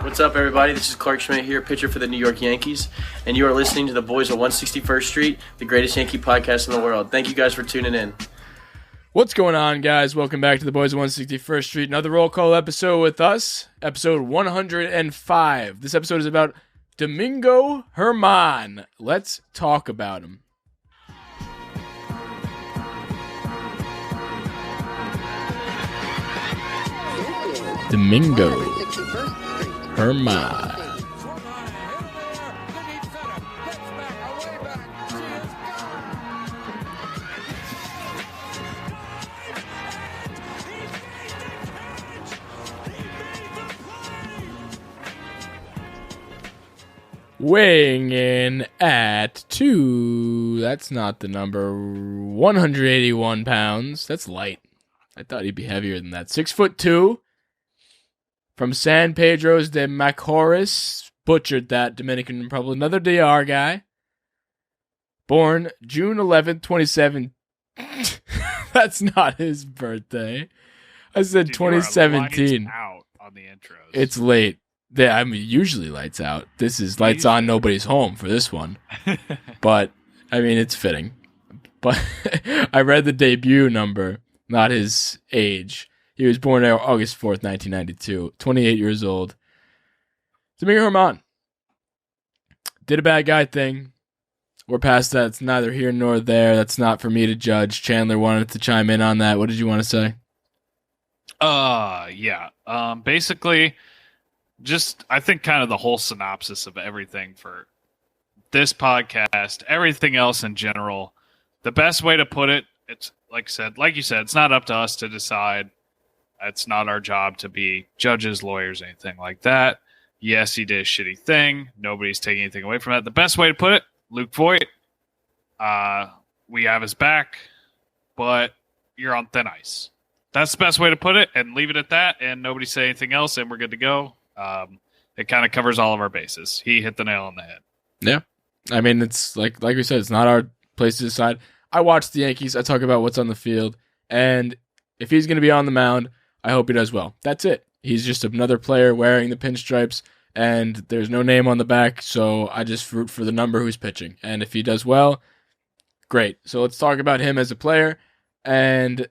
What's up, everybody? This is Clark Schmidt here, pitcher for the New York Yankees, and you are listening to the Boys of 161st Street, the greatest Yankee podcast in the world. Thank you guys for tuning in. What's going on, guys? Welcome back to the Boys of 161st Street. Another roll call episode with us, episode 105. This episode is about Domingo Germán. Let's talk about him. Domingo Germán. Weighing in at that's not the number, 181 pounds. That's light. I thought he'd be heavier than that. 6'2", from San Pedro de Macorís. Butchered that, Dominican Republic. Another DR guy. Born June 11th, 27. That's not his birthday. I said 2017. Out on the intros. It's late. I'm usually lights out. This is lights on, nobody's home for this one. But, I mean, it's fitting. But I read the debut number, not his age. He was born August 4th, 1992. 28 years old. Domingo Germán. Did a bad guy thing. We're past that. It's neither here nor there. That's not for me to judge. Chandler wanted to chime in on that. What did you want to say? Yeah. Basically, just I think kind of the whole synopsis of everything for this podcast, everything else in general. The best way to put it, it's like you said, it's not up to us to decide. It's not our job to be judges, lawyers, anything like that. Yes, he did a shitty thing. Nobody's taking anything away from that. The best way to put it, Luke Voigt, we have his back, but you're on thin ice. That's the best way to put it, and leave it at that, and nobody say anything else, and we're good to go. It kind of covers all of our bases. He hit the nail on the head. Yeah. I mean, it's like we said, it's not our place to decide. I watch the Yankees. I talk about what's on the field, and if he's going to be on the mound, I hope he does well. That's it. He's just another player wearing the pinstripes, and there's no name on the back, so I just root for the number who's pitching. And if he does well, great. So let's talk about him as a player. And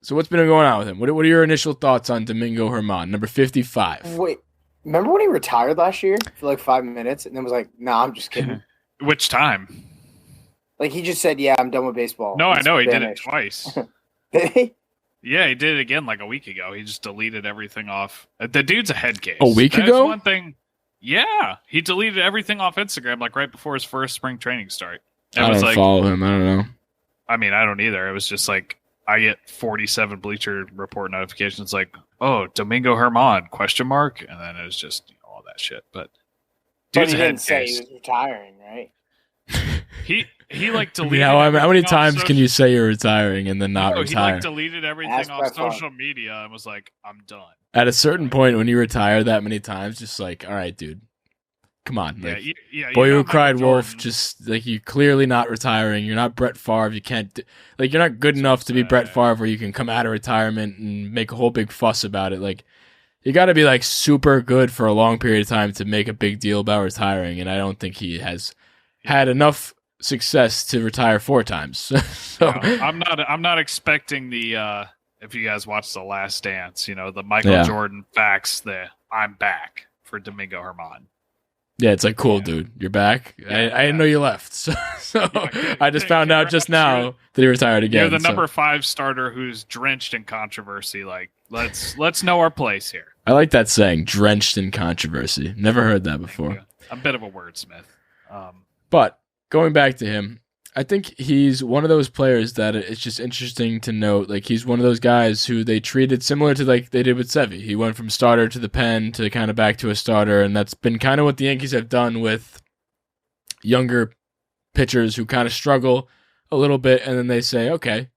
so what's been going on with him? What are your initial thoughts on Domingo Germán, number 55? Wait, remember when he retired last year for like 5 minutes and then was like, nah, I'm just kidding? Which time? Like he just said, yeah, I'm done with baseball. No, I know. He did it finished. twice. Did he? Yeah, he did it again like a week ago. He just deleted everything off. The dude's a head case. A week ago? One thing. Yeah, he deleted everything off Instagram like right before his first spring training start. I don't follow him. I don't know. I mean, I don't either. It was just like I get 47 Bleacher Report notifications like, "Oh, Domingo Germán?" ? And then it was just all that shit. But dude's he a head didn't say case. he was retiring, right? He like I mean, deleted. how many everything off times social- can you say you're retiring and then not No, retire? he like deleted everything Ask off Brett Favre. social media and was like, "I'm done." At a certain point, when you retire that many times, just like, all right, dude, come on. Like, boy who cried wolf, just like you're clearly not retiring. You're not Brett Favre. You can't, you're not good enough to be Brett Favre where you can come out of retirement and make a whole big fuss about it. Like, you got to be like super good for a long period of time to make a big deal about retiring. And I don't think he has had enough success to retire 4 times. So No, I'm not expecting the if you guys watch The Last Dance, the Michael Jordan facts, the I'm back for Domingo Germán. yeah, it's like, cool, dude, you're back. I didn't know you left. So I just found out just now that he retired again. You're the number 5 starter who's drenched in controversy. Like, let's know our place here. I like that saying, drenched in controversy. Never heard that before. I'm a bit of a wordsmith. But going back to him, I think he's one of those players that it's just interesting to note. Like, he's one of those guys who they treated similar to like they did with Sevy. He went from starter to the pen to kind of back to a starter, and that's been kind of what the Yankees have done with younger pitchers who kind of struggle a little bit, and then they say, okay,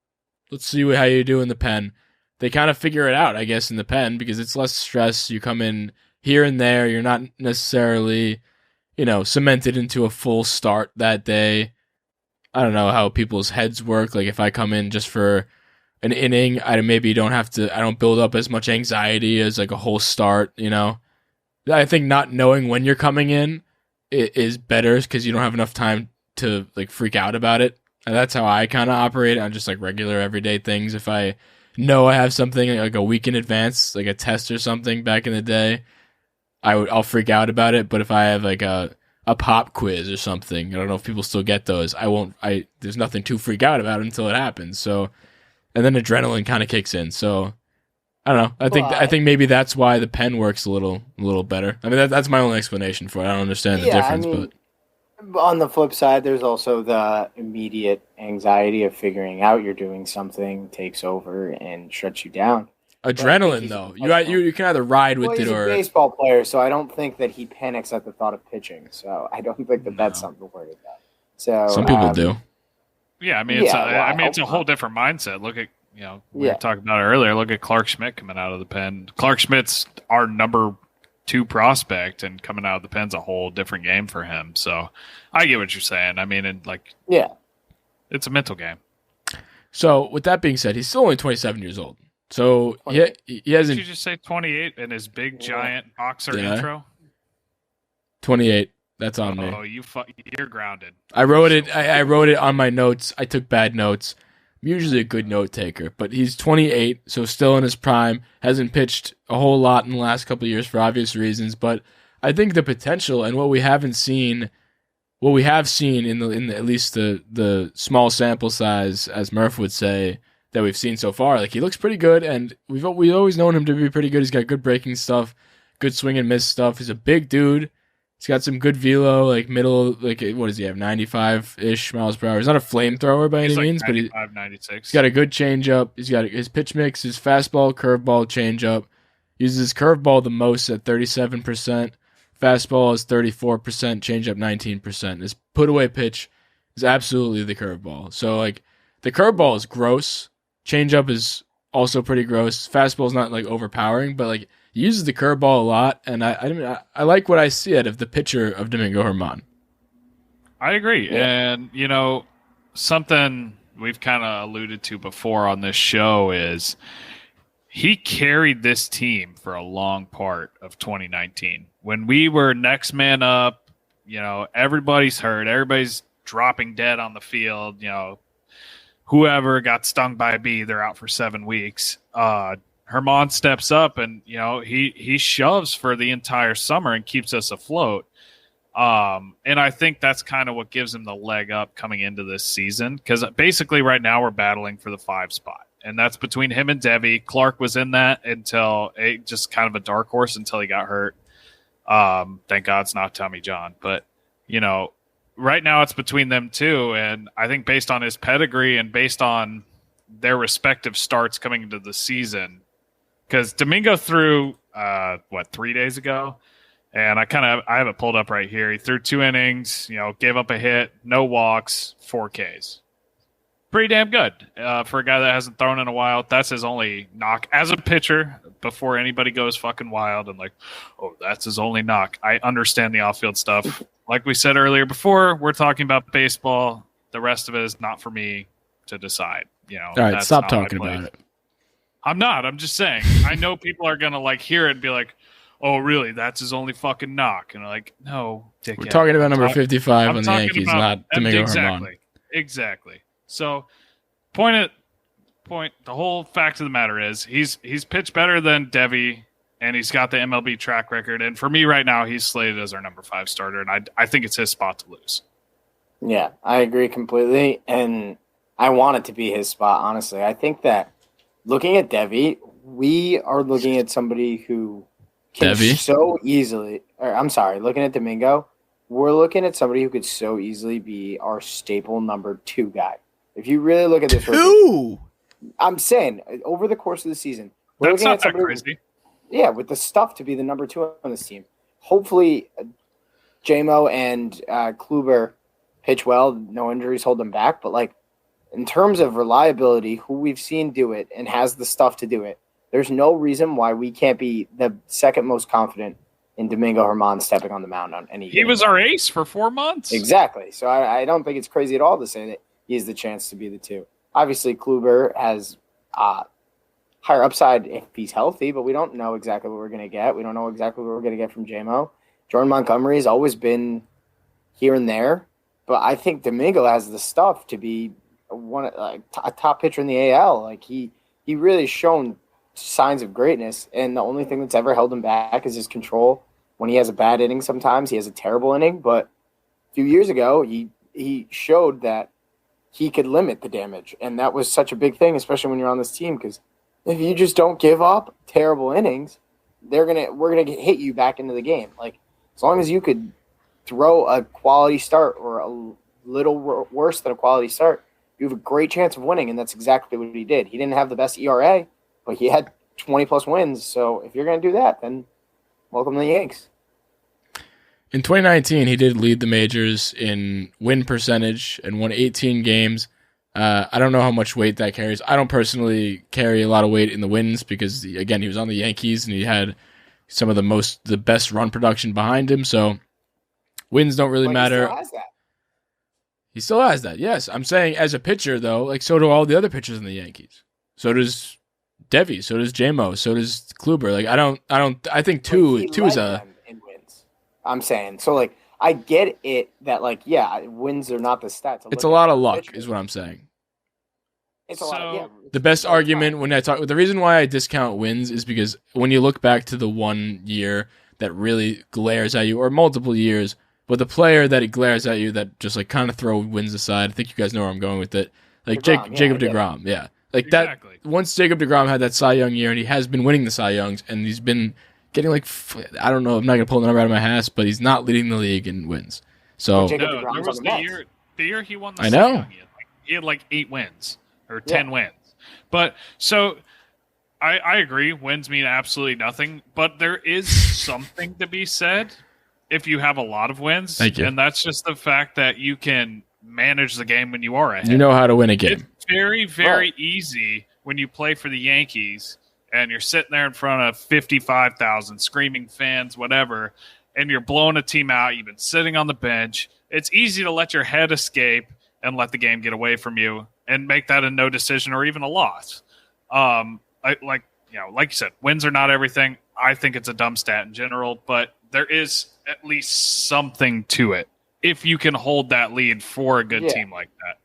let's see how you do in the pen. They kind of figure it out, I guess, in the pen because it's less stress. You come in here and there. You're not necessarily, cemented into a full start that day. I don't know how people's heads work. Like if I come in just for an inning, I don't build up as much anxiety as like a whole start, I think not knowing when you're coming in is better because you don't have enough time to like freak out about it. And that's how I kind of operate on just like regular everyday things. If I know I have something like a week in advance, like a test or something back in the day, I'll freak out about it. But if I have like a pop quiz or something, I don't know if people still get those. There's nothing to freak out about until it happens. So, and then adrenaline kind of kicks in. So I don't know. I think maybe that's why the pen works a little better. I mean, that's my only explanation for it. I don't understand the difference, but on the flip side, there's also the immediate anxiety of figuring out you're doing something takes over and shuts you down. Adrenaline, though, you can either ride with he's it or a baseball player, so I don't think that he panics at the thought of pitching. So I don't think that's something to worry about. So some people do. Yeah, I mean, it's a whole different mindset. Look at we were talking about it earlier. Look at Clark Schmidt coming out of the pen. Clark Schmidt's our number 2 prospect, and coming out of the pen's a whole different game for him. So I get what you're saying. I mean, it's a mental game. So with that being said, he's still only 27 years old. So he hasn't. Did you just say 28 in his big giant boxer intro? 28. That's on me. Oh, you're grounded. I wrote it. I wrote it on my notes. I took bad notes. I'm usually a good note taker, but he's 28, so still in his prime. Hasn't pitched a whole lot in the last couple of years for obvious reasons, but I think the potential and what we have seen in the at least the small sample size, as Murph would say, that we've seen so far, like he looks pretty good, and we've always known him to be pretty good. He's got good breaking stuff, good swing and miss stuff. He's a big dude. He's got some good velo, like middle, like what does he have, 95-ish miles per hour. He's not a flamethrower by any means, but 96. He's got a good changeup. He's got his pitch mix, his fastball, curveball, changeup. Uses his curveball the most at 37%. Fastball is 34%, changeup 19%. His put-away pitch is absolutely the curveball. So, like, the curveball is gross. Changeup is also pretty gross. Fastball's not, like, overpowering, but, like, he uses the curveball a lot, and I like what I see out of the pitcher of Domingo Germán. I agree. Yeah. And, something we've kind of alluded to before on this show is he carried this team for a long part of 2019. When we were next man up, everybody's hurt. Everybody's dropping dead on the field. Whoever got stung by a bee, they're out for 7 weeks. Germán steps up and, he shoves for the entire summer and keeps us afloat. And I think that's kind of what gives him the leg up coming into this season. Because basically right now we're battling for the 5 spot. And that's between him and Devi. Clark was in that until just kind of a dark horse until he got hurt. Thank God it's not Tommy John. But, right now it's between them two. And I think based on his pedigree and based on their respective starts coming into the season, because Domingo threw, 3 days ago? And I have it pulled up right here. He threw 2 innings, gave up a hit, no walks, 4 Ks. Pretty damn good for a guy that hasn't thrown in a while. That's his only knock as a pitcher before anybody goes fucking wild and like, oh, that's his only knock. I understand the off-field stuff. Like we said earlier before, we're talking about baseball. The rest of it is not for me to decide. All right, stop talking about it. I'm not. I'm just saying. I know people are going to hear it and be like, oh, really? That's his only fucking knock. And I'm like, no, dickhead. We're talking about number 55 on the Yankees, not Domingo Germán. Exactly. So, the whole fact of the matter is he's pitched better than Devi, and he's got the MLB track record. And for me right now, he's slated as our number 5 starter, and I think it's his spot to lose. Yeah, I agree completely, and I want it to be his spot, honestly. I think that looking at Devi, we are looking at somebody who can so easily – looking at Domingo, we're looking at somebody who could so easily be our staple number 2 guy. If you really look at this, I'm saying over the course of the season, we're looking at somebody crazy. With the stuff to be the number 2 on this team. Hopefully, JMO and Kluber pitch well. No injuries hold them back. But in terms of reliability, who we've seen do it and has the stuff to do it, there's no reason why we can't be the second most confident in Domingo Germán stepping on the mound on any. He was our ace for 4 months. Exactly. So I don't think it's crazy at all to say that he has the chance to be the 2. Obviously, Kluber has higher upside if he's healthy, but we don't know exactly what we're going to get. We don't know exactly what we're going to get from JMO. Jordan Montgomery has always been here and there, but I think Domingo has the stuff to be a top pitcher in the AL. Like he really shown signs of greatness, and the only thing that's ever held him back is his control. When he has a bad inning, sometimes he has a terrible inning, but a few years ago he showed that he could limit the damage, and that was such a big thing, especially when you're on this team, because if you just don't give up terrible innings, we're gonna hit you back into the game. Like as long as you could throw a quality start or a little worse than a quality start, you have a great chance of winning, and that's exactly what he did. He didn't have the best ERA, but he had 20-plus wins. So if you're going to do that, then welcome to the Yanks. In 2019, he did lead the majors in win percentage and won 18 games. I don't know how much weight that carries. I don't personally carry a lot of weight in the wins because, again, he was on the Yankees and he had some of the best run production behind him. So wins don't really matter. He still has that. Yes, I'm saying as a pitcher though, like so do all the other pitchers in the Yankees. So does Devi. So does JMO. So does Kluber. Like I think two is a. In wins. I'm saying so. Like I get it that like wins are not the stats. It's a lot of luck, is what I'm saying. It's a lot. Yeah. The best argument when I talk, the reason why I discount wins is because when you look back to the 1 year that really glares at you, or multiple years. But the player that it glares at you that just like kind of throw wins aside, I think you guys know where I'm going with it. Like Jacob DeGrom, yeah. Like exactly. That once Jacob DeGrom had that Cy Young year and he has been winning the Cy Youngs and he's been getting like, I don't know, I'm not going to pull the number out of my ass, but he's not leading the league in wins. So there was the year he won the Cy Young, he had like 8 wins or 10 wins. But so I agree, wins mean absolutely nothing, but there is something to be said if you have a lot of wins, and that's just the fact that you can manage the game when you are ahead. You know how to win a game. It's very, very easy when you play for the Yankees and you're sitting there in front of 55,000 screaming fans, whatever, and you're blowing a team out. You've been sitting on the bench. It's easy to let your head escape and let the game get away from you and make that a no decision or even a loss. Like you said, wins are not everything. I think it's a dumb stat in general, but there is at least something to it if you can hold that lead for a good team like that.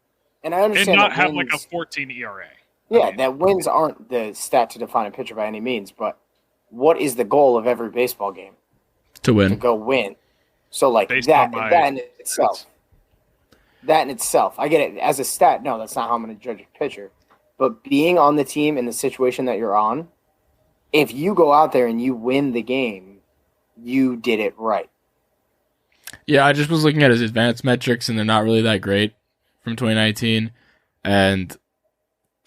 And I understand and not have like a 14 ERA. Yeah, that wins aren't the stat to define a pitcher by any means, but what is the goal of every baseball game? To win. To go win. So like that in itself. That in itself. I get it. As a stat, no, that's not how I'm going to judge a pitcher. But being on the team in the situation that you're on, if you go out there and you win the game, you did it right. Yeah, I just was looking at his advanced metrics, and they're not really that great from 2019. And,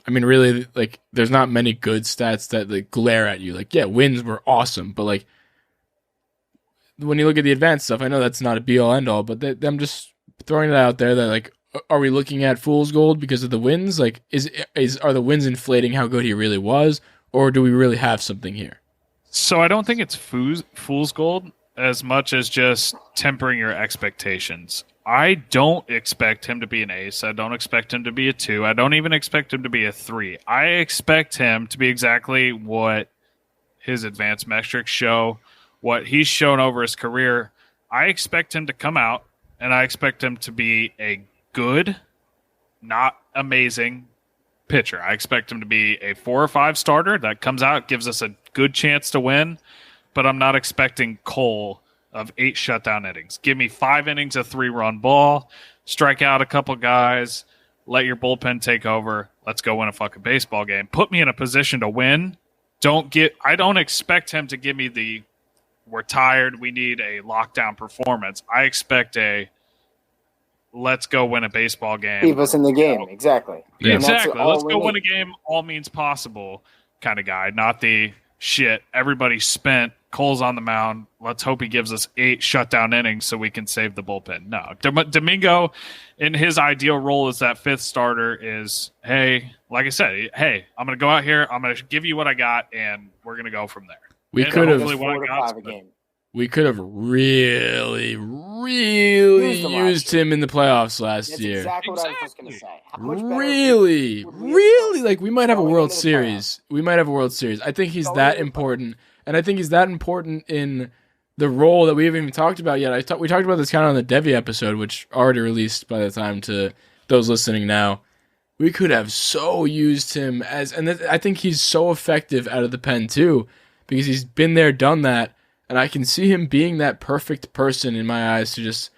I mean, really, like, there's not many good stats that like glare at you. Like, yeah, wins were awesome, but, like, when you look at the advanced stuff, I know that's not a be-all, end-all, but I'm just throwing it out there that, like, are we looking at fool's gold because of the wins? Like, are the wins inflating how good he really was, or do we really have something here? So I don't think it's fool's gold as much as just tempering your expectations. I don't expect him to be an ace. I don't expect him to be a 2. I don't even expect him to be a 3. I expect him to be exactly what his advanced metrics show, what he's shown over his career. I expect him to come out, and I expect him to be a good, not amazing pitcher. I expect him to be a 4 or 5 starter that comes out, gives us a good chance to win, but I'm not expecting Cole of 8 shutdown innings. Give me 5 innings of 3-run ball, strike out a couple guys, let your bullpen take over. Let's go win a fucking baseball game. Put me in a position to win. I don't expect him to give me the we're tired, we need a lockdown performance. I expect a let's go win a baseball game. Keep us in the game, exactly. Yeah. Exactly. Let's go win a game, all means possible kind of guy, not the shit. Everybody's spent. Cole's on the mound. Let's hope he gives us 8 shutdown innings so we can save the bullpen. No. Domingo, in his ideal role as that 5th starter, is, hey, like I said, hey, I'm going to go out here. I'm going to give you what I got, and we're going to go from there. We could have really really really used him in the playoffs last That's year. exactly what I was just going to say. How much better Really, would we really, like we might have a going World into the Series. We might have a World Series. I think he's Going that into the important, and I think he's that important in the role that we haven't even talked about yet. We talked about this kind of on the Devi episode, which already released by the time to those listening now. We could have so used him I think he's so effective out of the pen too, because he's been there, done that, and I can see him being that perfect person in my eyes to just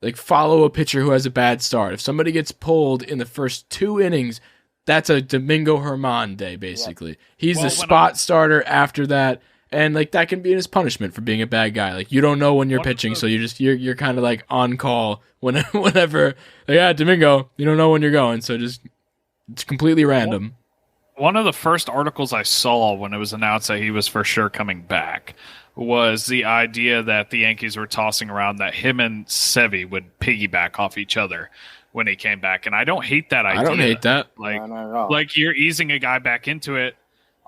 like follow a pitcher who has a bad start. If somebody gets pulled in the first 2 innings, that's a Domingo Herman day, basically. Yep. He's the spot starter after that, and like that can be his punishment for being a bad guy. Like you don't know when you're pitching, so you're kind of like on call whenever. Like, Domingo, you don't know when you're going, so it's completely random. One of the first articles I saw when it was announced that he was for sure coming back was the idea that the Yankees were tossing around that him and Sevy would piggyback off each other when he came back. And I don't hate that idea. I don't hate that. Like you're easing a guy back into it.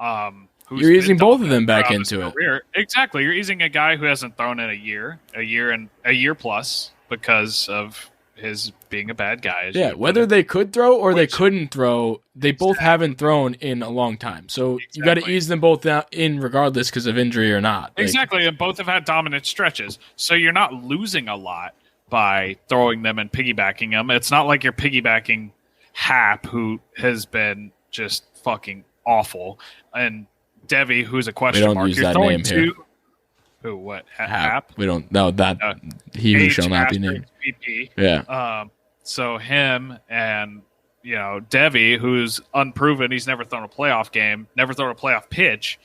You're easing both of them back into it. Career. Exactly. You're easing a guy who hasn't thrown in a year plus because of his being a bad guy. Yeah, whether they could throw or they couldn't throw, they both haven't thrown in a long time. So you got to ease them both in regardless because of injury or not. Exactly, and both have had dominant stretches. So you're not losing a lot by throwing them and piggybacking them. It's not like you're piggybacking Hap, who has been just fucking awful, and Devi, who's a question mark. We don't use that name here. Who? What? Hap? We don't know that. He who shall not be named. PP. Yeah. So him and Devi, who's unproven, he's never thrown a playoff game, never thrown a playoff pitch.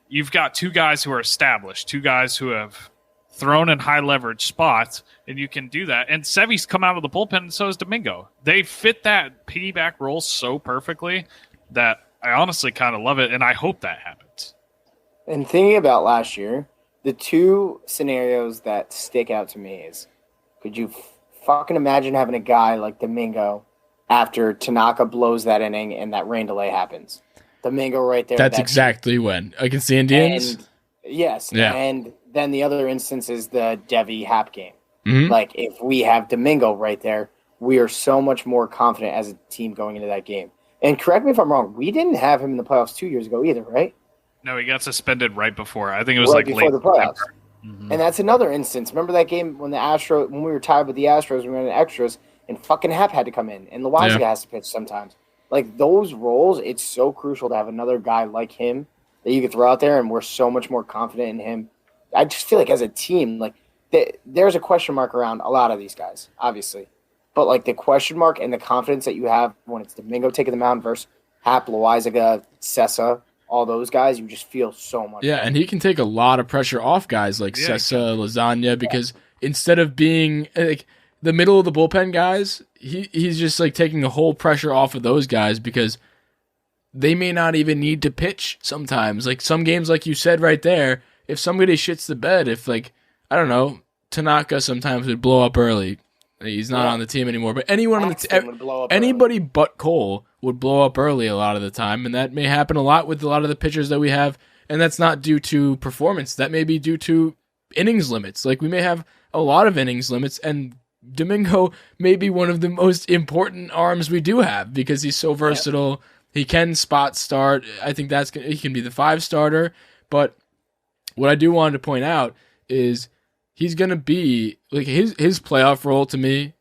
You've got 2 guys who are established, 2 guys who have thrown in high leverage spots, and you can do that. And Sevy's come out of the bullpen, and so is Domingo. They fit that piggyback role so perfectly that I honestly kind of love it, and I hope that happens. And thinking about last year, the 2 scenarios that stick out to me is, could you fucking imagine having a guy like Domingo after Tanaka blows that inning and that rain delay happens? Domingo right there. That's exactly when. Against the Indians? And, yes. Yeah. And then the other instance is the Devi Hap game. Mm-hmm. Like, if we have Domingo right there, we are so much more confident as a team going into that game. And correct me if I'm wrong, we didn't have him in the playoffs 2 years ago either, right? No, he got suspended right before. I think it was right like before late the playoffs. Mm-hmm. And that's another instance. Remember that game when when we were tied with the Astros, we were in extras, and fucking Hap had to come in, and Loaisiga has to pitch sometimes. Like, those roles, it's so crucial to have another guy like him that you could throw out there, and we're so much more confident in him. I just feel like as a team, like, there's a question mark around a lot of these guys, obviously. But, like, the question mark and the confidence that you have when it's Domingo taking the mound versus Hap, Loaisiga, Sessa, all those guys, you just feel so much. Yeah, and he can take a lot of pressure off guys like Sessa, Lasagna, because instead of being like the middle of the bullpen guys, he's just like taking the whole pressure off of those guys because they may not even need to pitch sometimes. Like some games, like you said right there, if somebody shits the bed, if like, I don't know, Tanaka sometimes would blow up early. He's not on the team anymore, but anyone on the anybody but Cole would blow up early a lot of the time, and that may happen a lot with a lot of the pitchers that we have, and that's not due to performance. That may be due to innings limits. Like we may have a lot of innings limits, and Domingo may be one of the most important arms we do have because he's so versatile. Yeah. He can spot start. I think he can be the 5 starter, but what I do want to point out is he's going to be like his playoff role to me,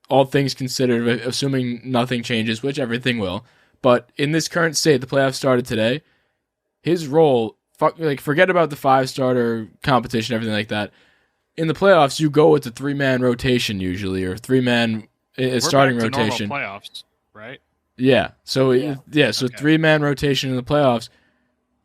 all things considered, assuming nothing changes, which everything will. But in this current state, the playoffs started today. His role, forget about the 5-starter competition, everything like that. In the playoffs, you go with the 3-man rotation usually, or 3-man starting back to rotation. Normal playoffs, right? Yeah. So 3-man rotation in the playoffs.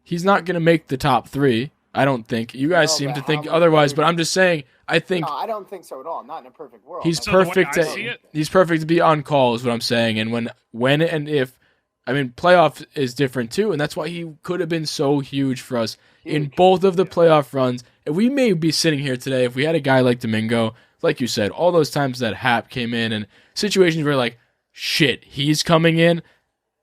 He's not going to make the top 3. I don't think. You guys seem to think otherwise, but I'm just saying, I think... No, I don't think so at all. Not in a perfect world. He's perfect to be on call is what I'm saying. And when and if... I mean, playoff is different too, and that's why he could have been so huge for us in both of the playoff runs. And we may be sitting here today if we had a guy like Domingo, like you said, all those times that Hap came in and situations where like, shit, he's coming in,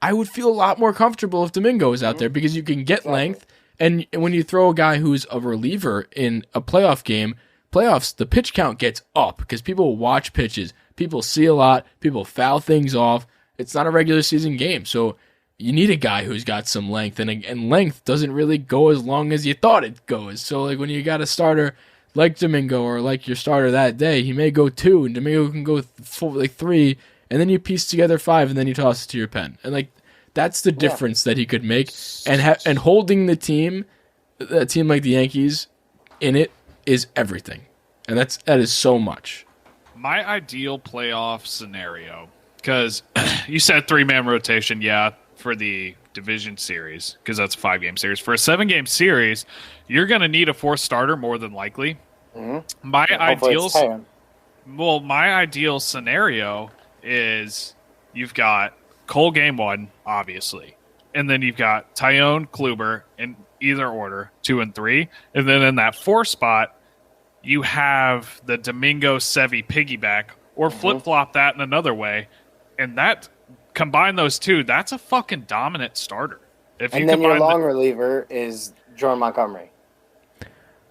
I would feel a lot more comfortable if Domingo is out there because you can get length. And when you throw a guy who's a reliever in a playoff game, playoffs, the pitch count gets up because people watch pitches. People see a lot. People foul things off. It's not a regular season game. So you need a guy who's got some length, and length doesn't really go as long as you thought it goes. So like when you got a starter like Domingo or like your starter that day, he may go 2 and Domingo can go 3, and then you piece together 5 and then you toss it to your pen. And like that's the difference that he could make. And holding the team, a team like the Yankees, in it is everything. And that is so much. My ideal playoff scenario, because you said 3-man rotation, for the division series, because that's a 5-game series. For a 7-game series, you're going to need a 4th starter more than likely. Mm-hmm. My ideal scenario is you've got Cole game 1, obviously, and then you've got Tyone, Kluber in either order, 2 and 3, and then in that 4 spot, you have the Domingo Sevy piggyback, or flip-flop that in another way, and that combine those two, that's a fucking dominant starter. And then your long reliever is Jordan Montgomery.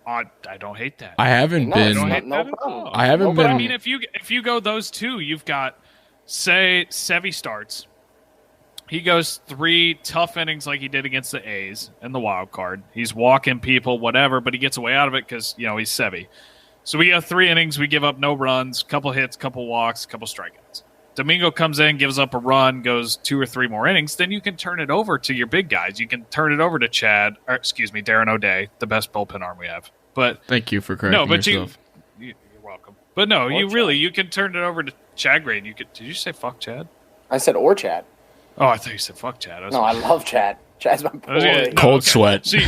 I don't hate that. I haven't been. No problem. I haven't been. But I mean, if you go those two, you've got, say, Sevy starts. He goes 3 tough innings like he did against the A's in the wild card. He's walking people, whatever, but he gets away out of it because he's Sevy. So we have 3 innings. We give up no runs, couple hits, couple walks, couple strikeouts. Domingo comes in, gives up a run, goes 2 or 3 more innings, then you can turn it over to your big guys. You can turn it over to Darren O'Day, the best bullpen arm we have. But thank you for correcting yourself. You're welcome. But no, you can turn it over to Chad Green. Did you say fuck Chad? I said or Chad. Oh, I thought you said fuck Chad. I love Chad. Chad's my boy. Cold sweat. So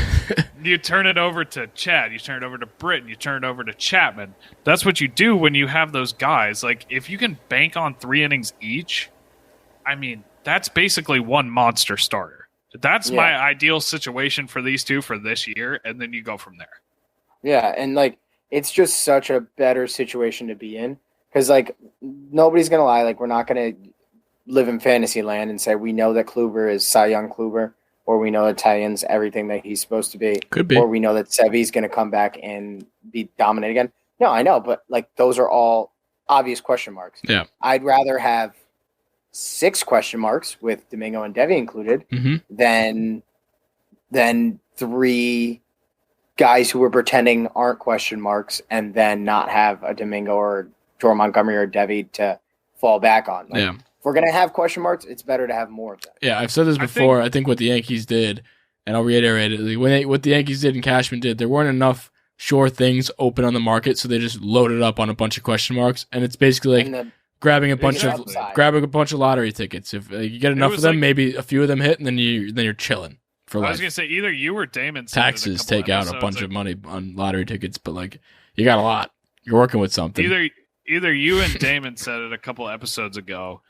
you turn it over to Chad. You turn it over to Britton. You turn it over to Chapman. That's what you do when you have those guys. Like, if you can bank on 3 innings each, I mean, that's basically one monster starter. That's my ideal situation for these two for this year, and then you go from there. Yeah, and, like, it's just such a better situation to be in. Because, like, nobody's going to lie. Like, we're not going to live in fantasy land and say we know that Kluber is Cy Young Kluber, or we know that Tyone's everything that he's supposed to be. Could be. Or we know that Sevy's going to come back and be dominant again. No, I know, but like those are all obvious question marks. Yeah. I'd rather have 6 question marks with Domingo and Devi included than 3 guys who were pretending aren't question marks and then not have a Domingo or Jordan Montgomery or Devi to fall back on. Like, if we're going to have question marks, it's better to have more of them. Yeah, I've said this before. I think what the Yankees did, and I'll reiterate it, what the Yankees did and Cashman did, there weren't enough sure things open on the market, so they just loaded up on a bunch of question marks, and it's basically like grabbing a bunch of lottery tickets. If you get enough of them, maybe a few of them hit, and then you're chilling for life. I was going to say, either you or Damon said taxes take out a bunch of money on lottery tickets, but like you got a lot. You're working with something. Either you and Damon said it a couple episodes ago.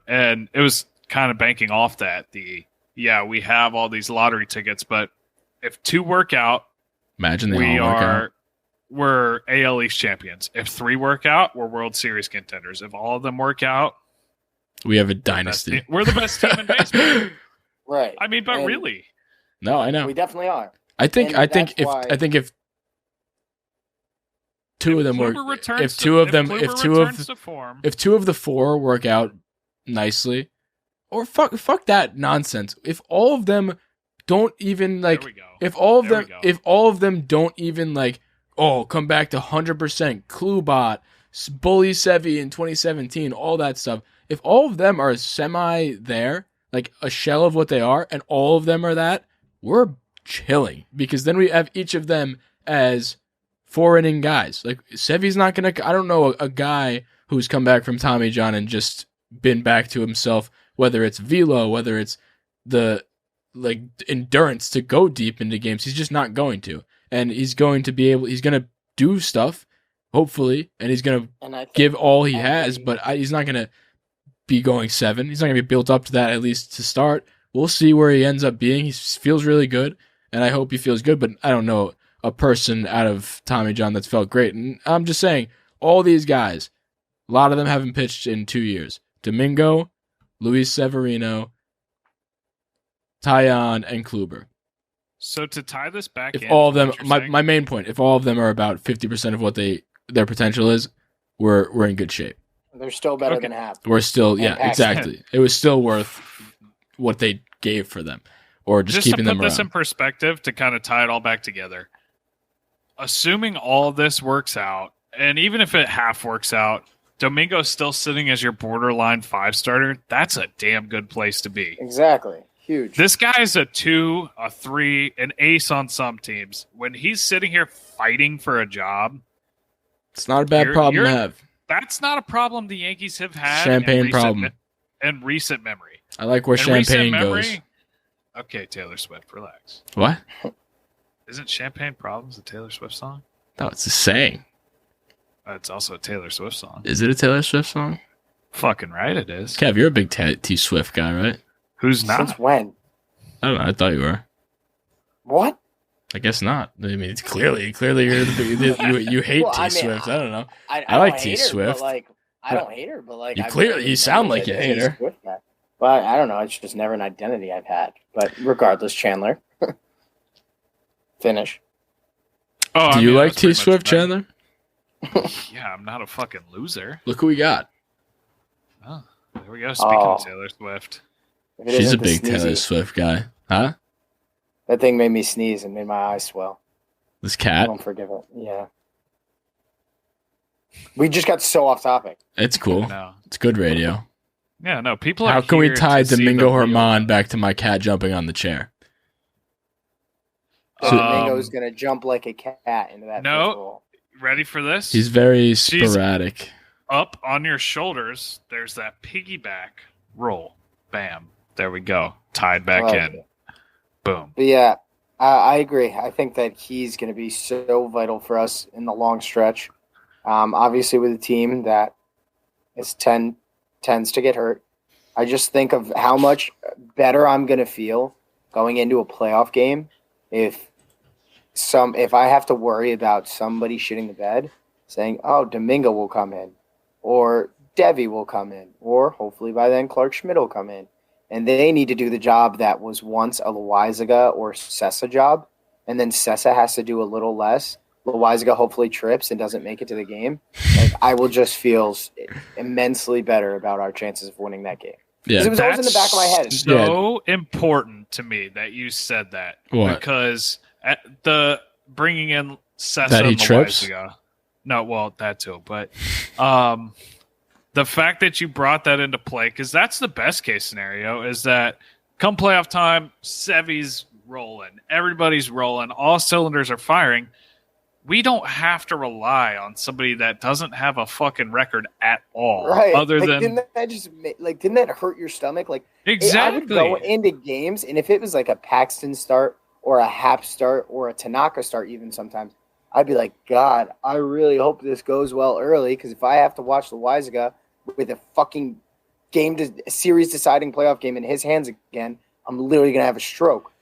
And it was kind of banking off that we have all these lottery tickets, but if 2 work out, imagine we're AL East champions. If 3 work out, we're World Series contenders. If all of them work out, we have a dynasty. We're the best team in baseball. Right. I mean, but really. No, I know. We definitely are. I think if 2 of them work, if 2 of the 4 work out nicely, or fuck that nonsense. If all of them don't even like, if all of them don't even like, come back to 100%, Klubot, Bully Sevy in 2017, all that stuff. If all of them are semi there, like a shell of what they are, and all of them are that, we're chilling, because then we have each of them as 4-inning guys. Like Sevy's not gonna. I don't know a guy who's come back from Tommy John and just been back to himself, whether it's velo, whether it's the like endurance to go deep into games. He's just not going to, and he's going to do stuff, hopefully, and he's going to give all he has, but he's not going to be going 7. He's not going to be built up to that, at least to start. We'll see where he ends up being. He feels really good, and I hope he feels good, but I don't know a person out of Tommy John that's felt great. And I'm just saying, all these guys, a lot of them haven't pitched in 2 years. Domingo, Luis Severino, Taillon, and Kluber. So to tie this back if all of them, my main point, if all of them are about 50% of what they their potential is, we're in good shape. They're still better than half. We're still, yeah, Paxton. exactly. It was still worth what they gave for them, or just keeping them around. Just to put this in perspective, to kind of tie it all back together, assuming all of this works out, and even if it half works out, Domingo's still sitting as your borderline 5-starter. That's a damn good place to be. Exactly. Huge. This guy is a 2, a 3, an ace on some teams. When he's sitting here fighting for a job, it's not a bad problem to have. That's not a problem the Yankees have had. Champagne problem. In recent memory. I like where champagne goes. Okay, Taylor Swift, relax. What? Isn't Champagne Problems a Taylor Swift song? No, it's a saying. It's also a Taylor Swift song. Is it a Taylor Swift song? Fucking right it is. Kev, you're a big T Swift guy, right? Who's not? Since when? I don't know. I thought you were. What? I guess not. I mean, it's clearly you're you hate T Swift. I don't know. I like don't T hate her, Swift. but like, I don't hate her, but like, you sound like you hate her. But I don't know. It's just never an identity I've had. But regardless, Chandler, finish. Oh, do you like T Swift, Chandler? Yeah, I'm not a fucking loser. Look who we got. Oh, there we go. Speaking of Taylor Swift, she's a big Taylor Swift guy, huh? That thing made me sneeze and made my eyes swell. This cat? I don't forgive it. Yeah. We just got so off topic. It's cool. No. It's good radio. Yeah, no. People. How can we tie Domingo Herman back to my cat jumping on the chair? Domingo's gonna jump like a cat into that. No. Ready for this? He's very sporadic. Up on your shoulders, there's that piggyback roll. Bam. There we go. Tied back in. Boom. But yeah, I agree. I think that he's going to be so vital for us in the long stretch. Obviously, with a team that tends to get hurt, I just think of how much better I'm going to feel going into a playoff game if I have to worry about somebody shitting the bed, saying, "Oh, Domingo will come in," or Devi will come in, or hopefully by then Clark Schmidt will come in. And they need to do the job that was once a Loizaga or Sessa job, and then Sessa has to do a little less. Loizaga hopefully trips and doesn't make it to the game. Like, I will just feel immensely better about our chances of winning that game. Yeah, it was always in the back of my head. So important to me that you said that. What? Because at the bringing in Sessa that he and trips. Loizaga, no, well that too, but the fact that you brought that into play, because that's the best case scenario, is that come playoff time, Sevy's rolling, everybody's rolling, all cylinders are firing. We don't have to rely on somebody that doesn't have a fucking record at all. Right. Other like, than didn't that hurt your stomach? Like exactly. I would go into games, and if it was like a Paxton start or a Hap start or a Tanaka start, even sometimes, I'd be like, God, I really hope this goes well early, because if I have to watch Loizaga with a fucking series deciding playoff game in his hands again, I'm literally gonna have a stroke.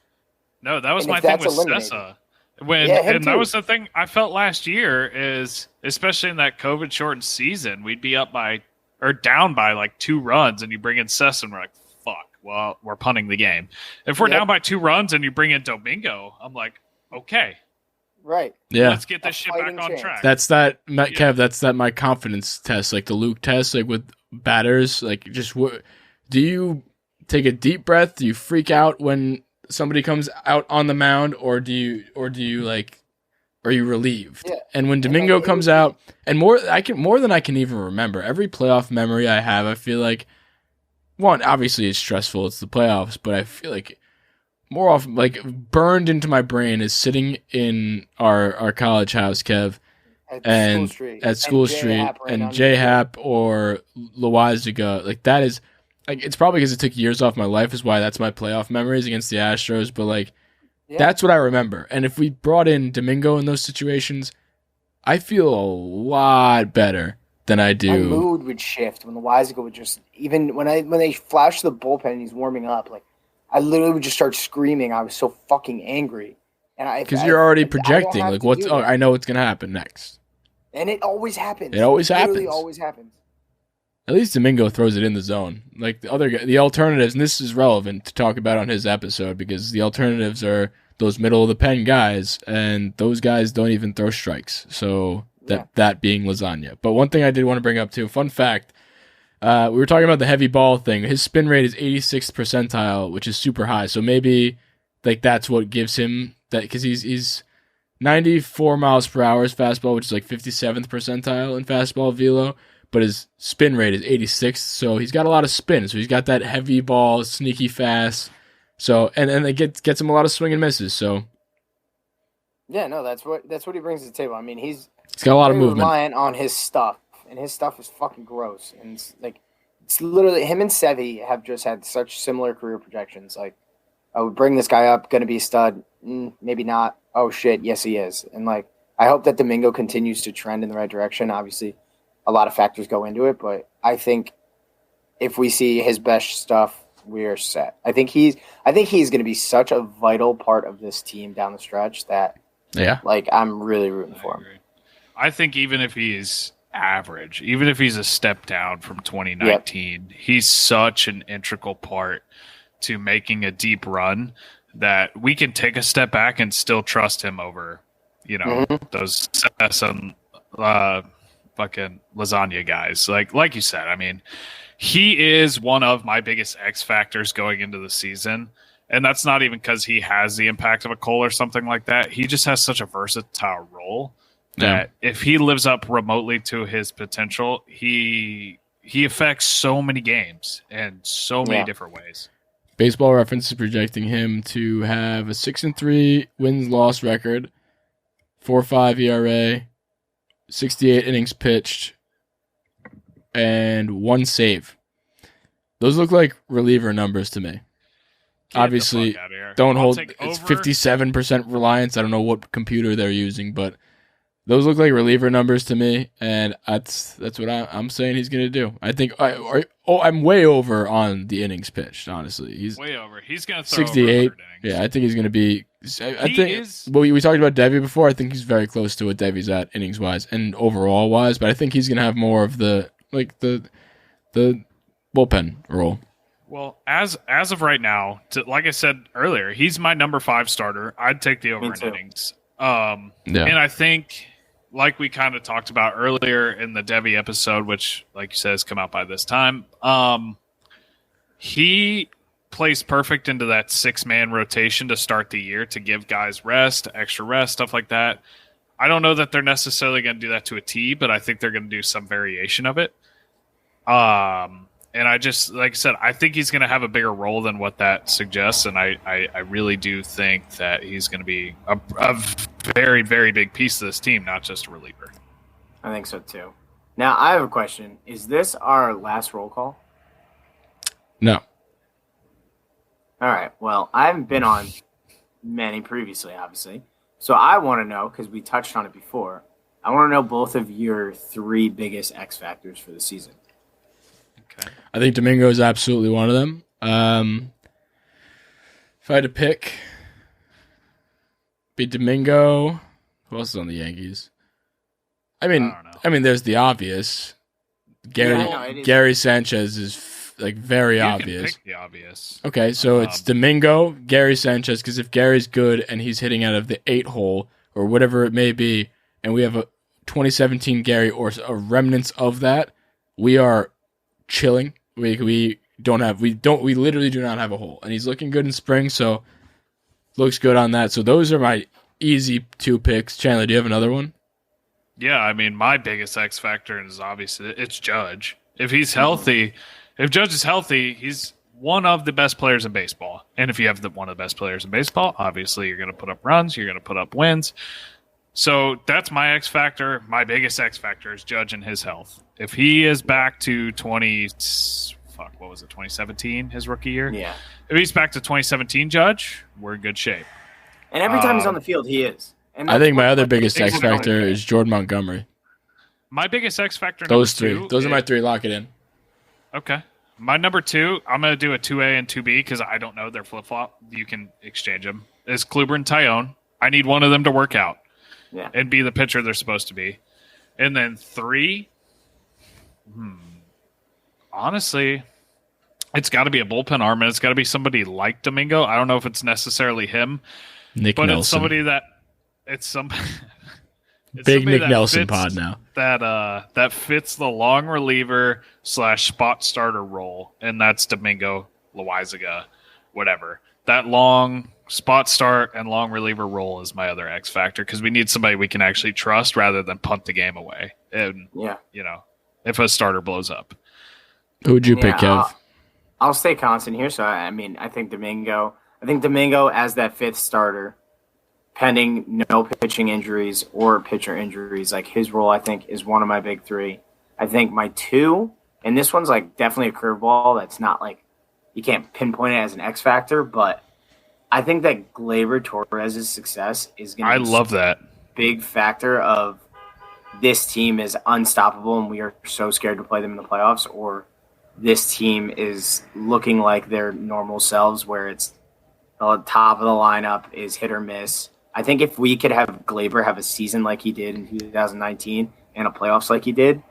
No, that was my thing with Sessa. That was the thing I felt last year, is especially in that COVID shortened season, we'd be down by like 2 runs, and you bring in Sessa, and we're like, fuck, well, we're punting the game. If we're down by 2 runs and you bring in Domingo, I'm like, okay. Right. Yeah. Let's get this shit back on track. That's that, Kev. That's that my confidence test, like the Luke test, like with batters. Like, just do you take a deep breath? Do you freak out when somebody comes out on the mound, or do you like, are you relieved? Yeah. And when Domingo comes out, and more than I can even remember, every playoff memory I have, I feel like, one, obviously it's stressful, it's the playoffs, but I feel like more often, like, burned into my brain is sitting in our college house, Kev, at School Street, and J-Hap or Loizaga. Like, that is, like, it's probably because it took years off my life is why that's my playoff memories against the Astros, but, like, that's what I remember. And if we brought in Domingo in those situations, I feel a lot better than I do. My mood would shift when Loizaga would just, even when they flash the bullpen and he's warming up, like, I literally would just start screaming. I was so fucking angry. Because you're already projecting, like, I know what's going to happen next. And it always happens. It always happens. It always happens. At least Domingo throws it in the zone. Like, the alternatives, and this is relevant to talk about on his episode, because the alternatives are those middle of the pen guys, and those guys don't even throw strikes. So that being lasagna. But one thing I did want to bring up too, fun fact, we were talking about the heavy ball thing. His spin rate is 86th percentile, which is super high. So maybe like that's what gives him that, because he's 94 miles per hour is fastball, which is like 57th percentile in fastball velo, but his spin rate is 86th, so he's got a lot of spin. So he's got that heavy ball, sneaky fast. So and it gets him a lot of swing and misses. So yeah, no, that's what he brings to the table. I mean, he's got a lot of movement. Reliant on his stuff, and his stuff is fucking gross. And it's literally him and Sevy have just had such similar career projections. Like, I would bring this guy up, going to be a stud, maybe not. Oh shit, yes he is. And like, I hope that Domingo continues to trend in the right direction. Obviously, a lot of factors go into it, but I think if we see his best stuff, we're set. I think he's going to be such a vital part of this team down the stretch that like I'm really rooting for him. I think even if he's average, even if he's a step down from 2019, he's such an integral part to making a deep run that we can take a step back and still trust him over, those some fucking lasagna guys. Like you said, I mean, he is one of my biggest X factors going into the season. And that's not even because he has the impact of a Cole or something like that. He just has such a versatile role that if he lives up remotely to his potential, he affects so many games in so many different ways. Baseball Reference is projecting him to have a 6-3 wins-loss record, 4.5 ERA, 68 innings pitched, and 1 save. Those look like reliever numbers to me. Obviously, don't hold. It's 57% reliance. I don't know what computer they're using, but those look like reliever numbers to me, and that's what I'm saying he's going to do. I think I'm way over on the innings pitched. Honestly, he's way over. He's going to throw 68. Yeah, I think he's going to be. I think. Well, we talked about Devi before. I think he's very close to what Devi's at innings wise and overall wise, but I think he's going to have more of the bullpen role. Well, as of right now, like I said earlier, he's my number 5 starter. I'd take the over in innings. And I think, like we kind of talked about earlier in the Devi episode, which, like you said, has come out by this time, he plays perfect into that 6-man rotation to start the year to give guys rest, extra rest, stuff like that. I don't know that they're necessarily going to do that to a T, but I think they're going to do some variation of it. And I just, like I said, I think he's going to have a bigger role than what that suggests. And I really do think that he's going to be a very, very big piece of this team, not just a reliever. I think so too. Now, I have a question. Is this our last roll call? No. All right. Well, I haven't been on many previously, obviously. So I want to know, because we touched on it before, I want to know both of your 3 biggest X factors for the season. Okay. I think Domingo is absolutely one of them. If I had to pick, be Domingo. Who else is on the Yankees? I mean, there's the obvious. Gary Sanchez is very obvious. You can pick the obvious. Okay, so it's Domingo, Gary Sanchez, because if Gary's good and he's hitting out of the 8 hole or whatever it may be, and we have a 2017 Gary or a remnants of that, we are chilling. We literally do not have a hole, and he's looking good in spring, so looks good on that. So those are my easy 2 picks. Chandler, do you have another one? Yeah, I mean, my biggest X factor is obviously it's Judge. If he's healthy, if Judge is healthy, he's one of the best players in baseball. And if you have one of the best players in baseball, obviously you're going to put up runs, you're going to put up wins. So that's my X factor. My biggest X factor is Judge and his health. If he is back to 2017, his rookie year? Yeah. If he's back to 2017 Judge, we're in good shape. And every time he's on the field, he is. And I think my other biggest X factor is Jordan Montgomery. My biggest X factor. Those 3. Those are my 3. Lock it in. Okay. My number 2, I'm going to do a 2A and 2B because I don't know their flip-flop. You can exchange them. Is Kluber and Tyone. I need one of them to work out and be the pitcher they're supposed to be. And then 3, honestly, it's got to be a bullpen arm, and it's got to be somebody like Domingo. I don't know if it's necessarily him, Nick but Nelson. it's somebody that – it's somebody It's Big somebody Nick that Nelson fits- pod now. that fits the long reliever / spot starter role, and that's Domingo, Loizaga, whatever. That long spot start and long reliever role is my other X factor because we need somebody we can actually trust rather than punt the game away. And if a starter blows up, Who would you pick, Kev? I'll stay constant here. So I mean, I think Domingo as that fifth starter, pending no pitching injuries or pitcher injuries, like his role, I think, is one of my big three. I think my two, and this one's like definitely a curveball. That's not like you can't pinpoint it as an X factor, but I think that Gleyber Torres' success is going to be that big factor of this team is unstoppable and we are so scared to play them in the playoffs, or this team is looking like their normal selves where it's the top of the lineup is hit or miss. I think if we could have Gleyber have a season like he did in 2019 and a playoffs like he did,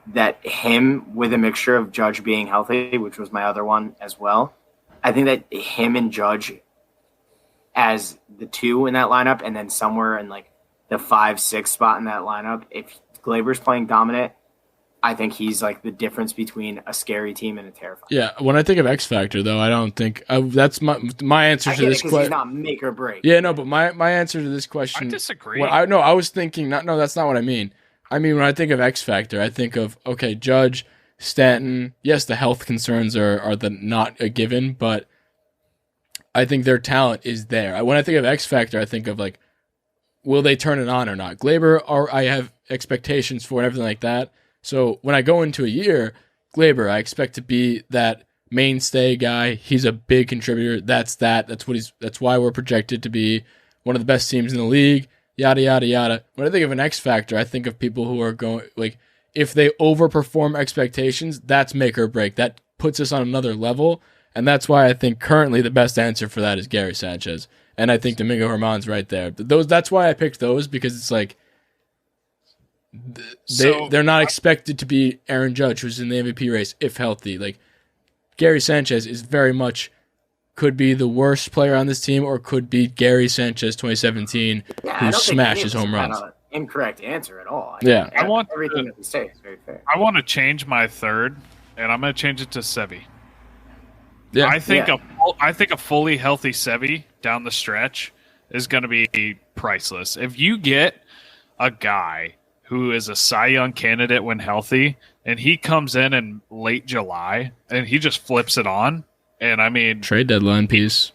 that him with a mixture of Judge being healthy, which was my other one as well, I think that him and Judge as the two in that lineup and then somewhere in like the 5-6 spot in that lineup, if Gleyber's playing dominant, I think he's like the difference between a scary team and a terrifying. Yeah, when I think of X Factor, though, I don't think that's my answer to this question. He's not make or break. Yeah, no, but my answer to this question. I disagree. I was thinking. No, that's not what I mean. I mean, when I think of X Factor, I think of okay, Judge, Stanton. Yes, the health concerns are not a given, but I think their talent is there. When I think of X Factor, I think of like, will they turn it on or not? Gleyber, I have expectations for and everything like that. So when I go into a year, Gleyber, I expect to be that mainstay guy. He's a big contributor. That's why we're projected to be one of the best teams in the league. Yada yada yada. When I think of an X factor, I think of people who are going like if they overperform expectations, that's make or break. That puts us on another level, and that's why I think currently the best answer for that is Gary Sanchez, and I think Domingo Germán's right there. That's why I picked those because it's like. They're not expected to be Aaron Judge, who's in the MVP race, if healthy. Like Gary Sanchez is very much could be the worst player on this team, or could be Gary Sanchez 2017, who smashes home runs. Not an incorrect answer at all. I want everything that we say is very fair. I want to change my third, and I'm going to change it to Sevy. Yeah, I think a fully healthy Sevy down the stretch is going to be priceless. If you get a guy who is a Cy Young candidate when healthy, and he comes in late July, and he just flips it on. And I mean, trade deadline piece.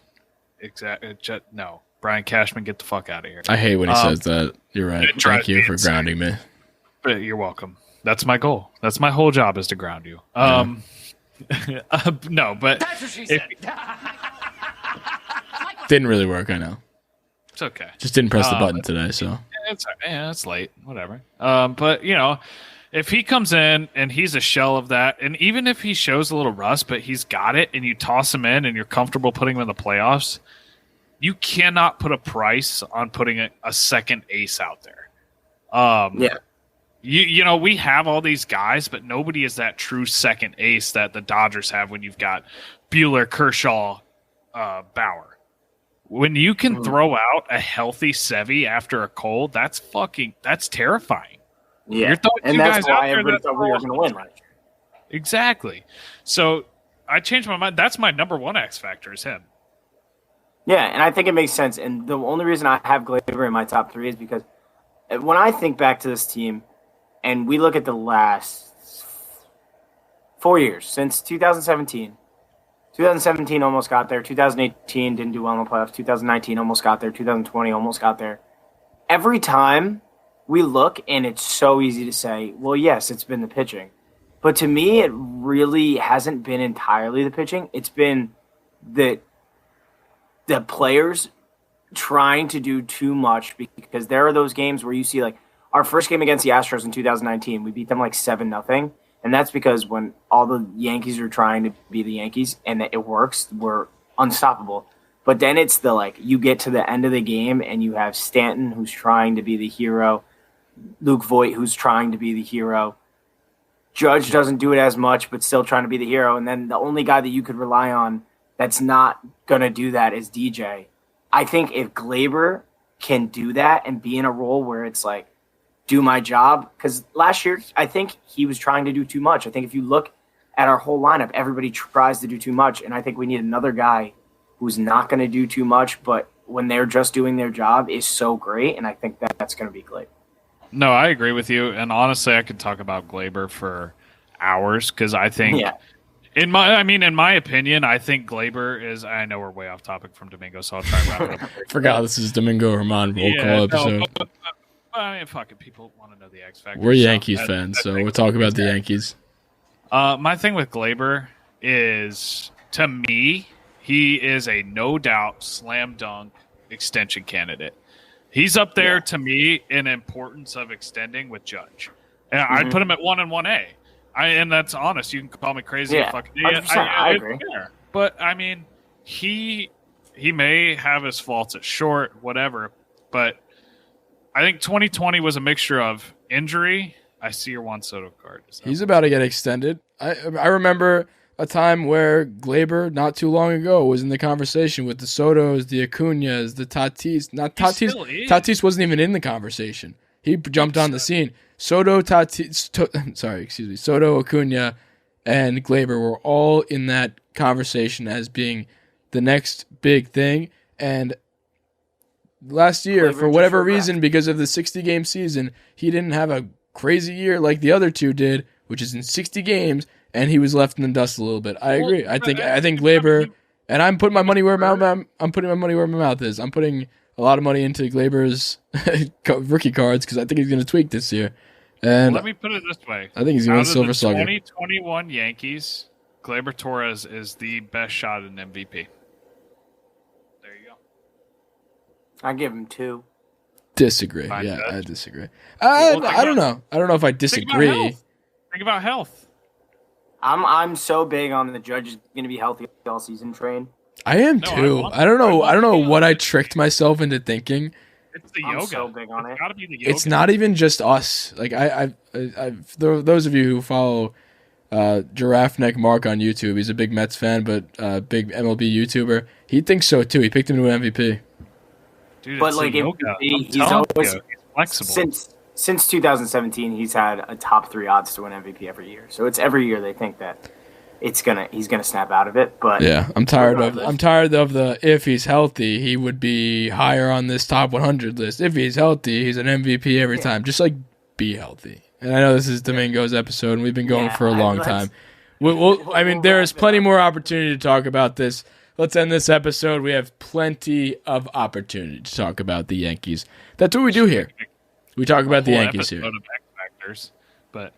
Exactly. No, Brian Cashman, get the fuck out of here. I hate when he says that. You're right. Thank you for grounding me. But you're welcome. That's my goal. That's my whole job is to ground you. No, but that's what she said. Didn't really work. I know. It's okay. Just didn't press the button today, so. It's late. Whatever. But if he comes in and he's a shell of that, and even if he shows a little rust, but he's got it, and you toss him in, and you're comfortable putting him in the playoffs, you cannot put a price on putting a second ace out there. We have all these guys, but nobody is that true second ace that the Dodgers have when you've got Buehler, Kershaw, Bauer. When you can throw out a healthy Sevy after a cold, that's terrifying. Yeah, and that's why everybody thought we were going to win last year. Exactly. So I changed my mind. That's my number one X factor is him. Yeah, and I think it makes sense. And the only reason I have Gleyber in my top three is because when I think back to this team, and we look at the last 4 years since 2017. 2017 almost got there. 2018 didn't do well in the playoffs. 2019 almost got there. 2020 almost got there. Every time we look, and it's so easy to say, well, yes, it's been the pitching. But to me, it really hasn't been entirely the pitching. It's been the players trying to do too much, because there are those games where you see, like, our first game against the Astros in 2019, we beat them like 7-0. And that's because when all the Yankees are trying to be the Yankees and it works, we're unstoppable. But then it's you get to the end of the game and you have Stanton who's trying to be the hero, Luke Voit who's trying to be the hero. Judge doesn't do it as much, but still trying to be the hero. And then the only guy that you could rely on that's not going to do that is DJ. I think if Gleyber can do that and be in a role where it's like do my job. Because last year, I think he was trying to do too much. I think if you look at our whole lineup, everybody tries to do too much. And I think we need another guy who's not going to do too much, but when they're just doing their job is so great. And I think that's going to be Glaber. No, I agree with you. And honestly, I could talk about Glaber for hours because I think in my opinion, I think Glaber is. I know we're way off topic from Domingo, so I'll try and wrap it up. Forgot this is Domingo Herman roll call episode. But, I mean, fucking people want to know the X Factor. We're Yankees fans, so we'll talk about the Yankees. My thing with Glaber is, to me, he is a no doubt slam dunk extension candidate. He's up there to me in importance of extending with Judge. And I'd put him at 1 and 1A. And that's honest. You can call me crazy. Yeah, I agree. But I mean, he may have his faults at short, whatever. But I think 2020 was a mixture of injury. I see your Juan Soto card. He's about to get extended. I remember a time where Glaber, not too long ago, was in the conversation with the Sotos, the Acuñas, the Tatis. Not Tatis. Tatis wasn't even in the conversation. He jumped on the scene. Soto, Soto, Acuña, and Glaber were all in that conversation as being the next big thing. And last year, for whatever reason, because of the 60-game season, he didn't have a crazy year like the other two did, which is in 60 games, and he was left in the dust a little bit. I agree. I think Glaber, and I'm putting my money where my mouth is. I'm putting a lot of money into Glaber's rookie cards because I think he's going to tweak this year. And let me put it this way: I think he's going to Silver Slugger. 2021 Yankees, Glaber Torres is the best shot at an MVP. There you go. I give him 2. Disagree. Fine, yeah, Judge. I disagree. I don't know. I don't know if I disagree. Think about health. I'm so big on the Judge is going to be healthy all season train. I am too. I don't know what I tricked myself into thinking. It's the I'm yoga. so big on it. Gotta be the yoga. It's not even just us. Like those of you who follow Giraffe Neck Mark on YouTube, he's a big Mets fan, but big MLB YouTuber. He thinks so too. He picked him to an MVP. Dude, But like he's always he's flexible. Since 2017, he's had a top 3 odds to win MVP every year. So it's every year they think that he's gonna snap out of it. But yeah, I'm tired of the if he's healthy, he would be higher on this top 100 list. If he's healthy, he's an MVP every time. Just like be healthy. And I know this is Domingo's episode, and we've been going for a long time. There is plenty more opportunity to talk about this. Let's end this episode. We have plenty of opportunity to talk about the Yankees. That's what we do here. We talk about the Yankees here. Of X Factors, but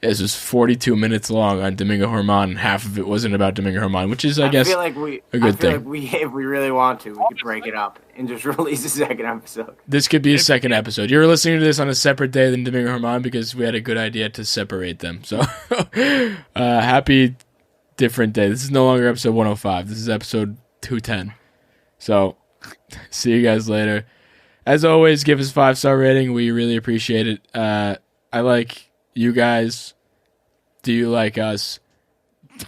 this was 42 minutes long on Domingo Herman, and half of it wasn't about Domingo Herman, which is, I guess, a good thing. Like if we really want to, we could break it up and just release a second episode. This could be a second episode. You're listening to this on a separate day than Domingo Herman because we had a good idea to separate them. So, happy different day. This is no longer episode 105. This is episode 210. So, see you guys later. As always, give us a 5-star rating. We really appreciate it. I like you guys. Do you like us?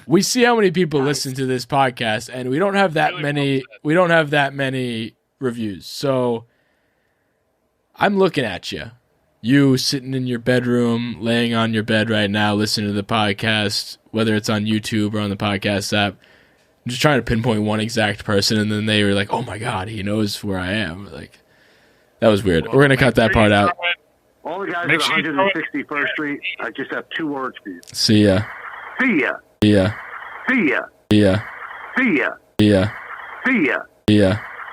We see how many people listen to this podcast, and we don't have that many. We don't have that many reviews. So I'm looking at you. You sitting in your bedroom, laying on your bed right now, listening to the podcast, whether it's on YouTube or on the podcast app. I'm just trying to pinpoint one exact person, and then they were like, "Oh my God, he knows where I am." Like, that was weird. We're gonna cut that part out. All the guys at 161st Street, I just have 2 words for you. See ya. See ya. See ya. See ya. See ya. See ya. See ya. See ya. See ya.